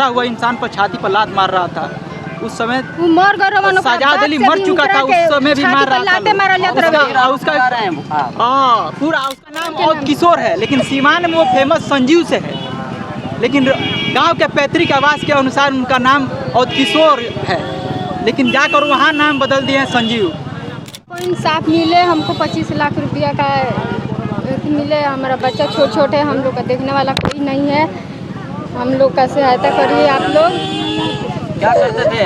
हुआ इंसान पर छाती पर लात मार रहा था। उस समय साजाद अली मर चुका था, उस समय भी मार रहा था उसका पूरा उसका नाम और किशोर है, लेकिन सीवान में वो फेमस संजीव से है। लेकिन गांव के पैतृक आवास के अनुसार उनका नाम और किशोर है, लेकिन जाकर वहाँ नाम बदल दिए हैं संजीव। इंसाफ मिले हमको 25 लाख रुपया का मिले। हमारा बच्चा छोटे हम लोग का देखने वाला कोई नहीं है। हम लोग का सहायता करिए आप लोग। क्या करते थे?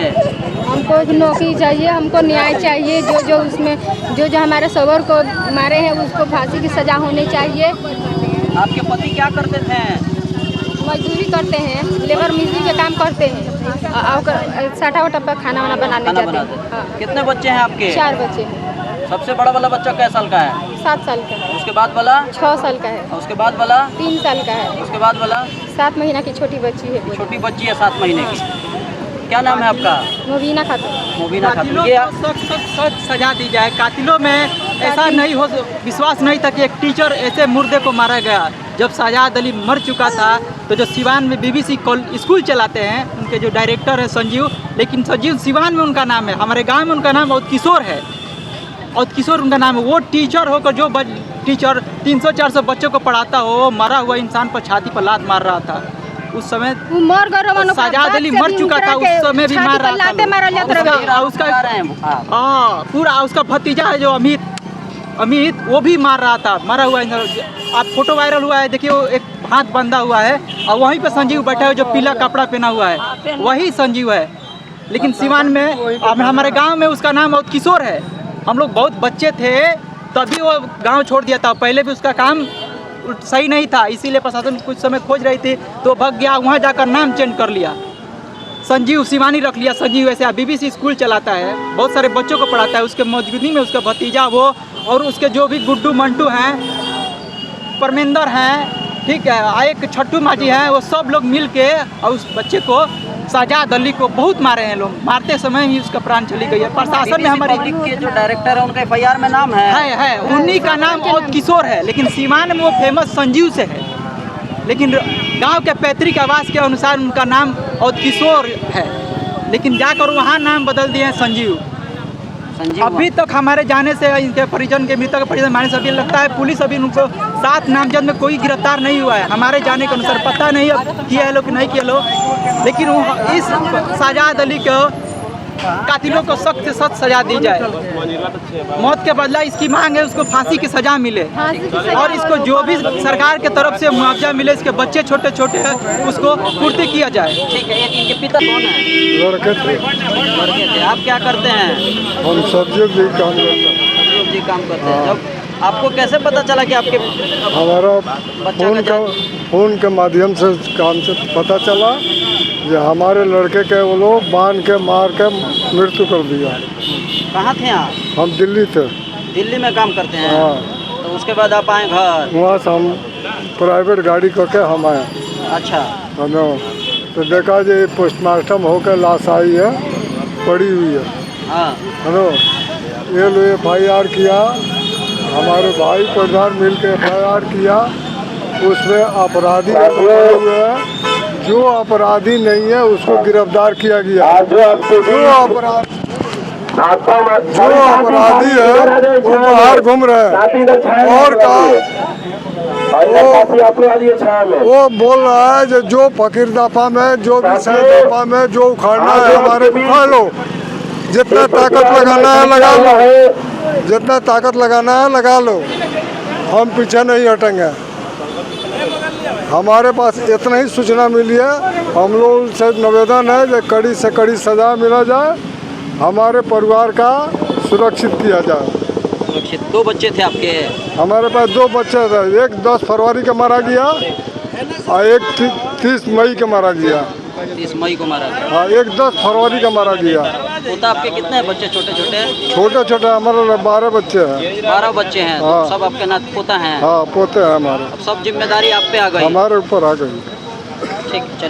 हमको नौकरी चाहिए, हमको न्याय चाहिए। जो उसमें जो हमारे सवर को मारे हैं उसको फांसी की सज़ा होनी चाहिए। आपके पति क्या करते थे? मजदूरी करते हैं, लेबर मिस्त्री के काम करते हैं और साटा वाटा पर खाना वाना बनाने जाते हैं। हाँ। कितने बच्चे हैं आपके? 4 बच्चे। सबसे बड़ा वाला बच्चा कै साल का है? 7 साल का है। उसके बाद वाला 6 साल का है। उसके बाद वाला 3 साल का है। उसके बाद वाला 7 महीना की छोटी बच्ची है। छोटी बच्ची है 7 महीने की। क्या नाम है आपका? मुबीना खातून। मुबीना खातून। सख्त सजा दी जाए। कातिलों में ऐसा नहीं हो, विश्वास नहीं था कि एक टीचर ऐसे मुर्दे को मारा गया। जब साजाद अली मर चुका था तो जो सिवान में BBC स्कूल चलाते हैं, उनके जो डायरेक्टर हैं संजीव, लेकिन संजीव सिवान में उनका नाम है, हमारे गांव में उनका नाम और किशोर है। और किशोर उनका नाम है। वो टीचर होकर जो टीचर 300-400 बच्चों को पढ़ाता हो, मरा हुआ इंसान पर छाती पर लात मार रहा था। उस समय साजाद अली मर चुका था, उस समय भी मार रहा था उसका पूरा उसका भतीजा है जो अमित वो भी मार रहा था। मरा हुआ आप फोटो वायरल हुआ है, देखिए वो एक हाथ बंधा हुआ है और वहीं पे संजीव बैठा है जो पीला कपड़ा पहना हुआ है, वही संजीव है। लेकिन सिवान में हमारे गांव में उसका नाम और किशोर है। हम लोग बहुत बच्चे थे तभी वो गांव छोड़ दिया था। पहले भी उसका काम सही नहीं था, इसीलिए प्रशासन कुछ समय खोज रही थी तो भग गया, वहाँ जाकर नाम चेंज कर लिया, संजीव सिवानी रख लिया। संजीव ऐसे BBC स्कूल चलाता है, बहुत सारे बच्चों को पढ़ाता है। उसके मौजूदगी में उसका भतीजा वो और उसके जो भी गुड्डू मंटू हैं, परमेंदर हैं, ठीक है, एक छट्टू माजी हैं, वो सब लोग मिल के और उस बच्चे को साजाद अली को बहुत मारे हैं लोग। मारते समय ही उसका प्राण चली गई है। प्रशासन ने हमारे के जो डायरेक्टर है उनका FIR में नाम है उन्हीं का नाम और किशोर है, लेकिन सीवान में वो फेमस संजीव से है। लेकिन गांव के पैतृक आवास के अनुसार उनका नाम और किशोर है, लेकिन जाकर वहाँ नाम बदल दिए हैं संजीव। अभी तक हमारे जाने से इनके परिजन के मृतक परिजन मारने से अभी लगता है पुलिस अभी उनको 7 नामजद में कोई गिरफ्तार नहीं हुआ है। हमारे जाने के अनुसार पता नहीं अब किया है लोग कि नहीं किया लोग, लेकिन इस साजाद अली को कातिलों को सख्त से सख्त सजा दी जाए। मौत के बदला इसकी मांग है उसको फांसी की सजा मिले और इसको जो भी सरकार के तरफ से मुआवजा मिले, इसके बच्चे छोटे छोटे हैं उसको पूर्ति किया जाए। ठीक है। इनके पिता कौन है? लड़के थे। आप क्या करते हैं? हम सब्जी काम करते हैं। सब्जी काम करते हैं। जब आपको कैसे पता चला कि आपके हमारा फोन के माध्यम से काम से पता चला कि हमारे लड़के के वो लोग बांध के मार के मृत्यु कर दिया। कहाँ थे आप? हम दिल्ली थे। दिल्ली में काम करते हैं? हाँ। तो उसके बाद आप आए घर? वहाँ से हम प्राइवेट गाड़ी करके हम आए। अच्छा। तो देखा जी पोस्टमार्टम होकर लाश आई है, पड़ी हुई है। हाँ। ये लोग FIR किया, हमारे भाई प्रधान मिल के FIR किया। उसमें अपराधी हुए हैं, जो अपराधी नहीं है उसको गिरफ्तार किया गया। जो अपराधी है वो बाहर घूम रहे हैं और वो बोल रहा है जो फकीर दफा में, जो भी सही दफा में जो उखाड़ना है हमारे उखाड़ लो, जितना ताकत लगाना है लगा लो, जितना ताकत लगाना है लगा लो, हम पीछे नहीं हटेंगे। हमारे पास इतना ही सूचना मिली है। हम लोग से निवेदन है कि कड़ी से कड़ी सजा मिला जाए, हमारे परिवार का सुरक्षित किया जाए। सुरक्षित। 2 बच्चे थे आपके? हमारे पास 2 बच्चे थे, एक 10 फरवरी का मारा गया और एक 30 मई के मारा गया। 30 मई को मारा गया। हाँ, एक 10 फरवरी का मारा गया। पोता आपके कितने बच्चे छोटे छोटे? छोटे छोटे हमारे 12 बच्चे हैं। 12 बच्चे हैं। हाँ। सब आपके नात पोता हैं? हाँ, पोते हैं हमारे। अब सब जिम्मेदारी आप पे आ गई? हमारे ऊपर आ गई। ठीक, चलिए।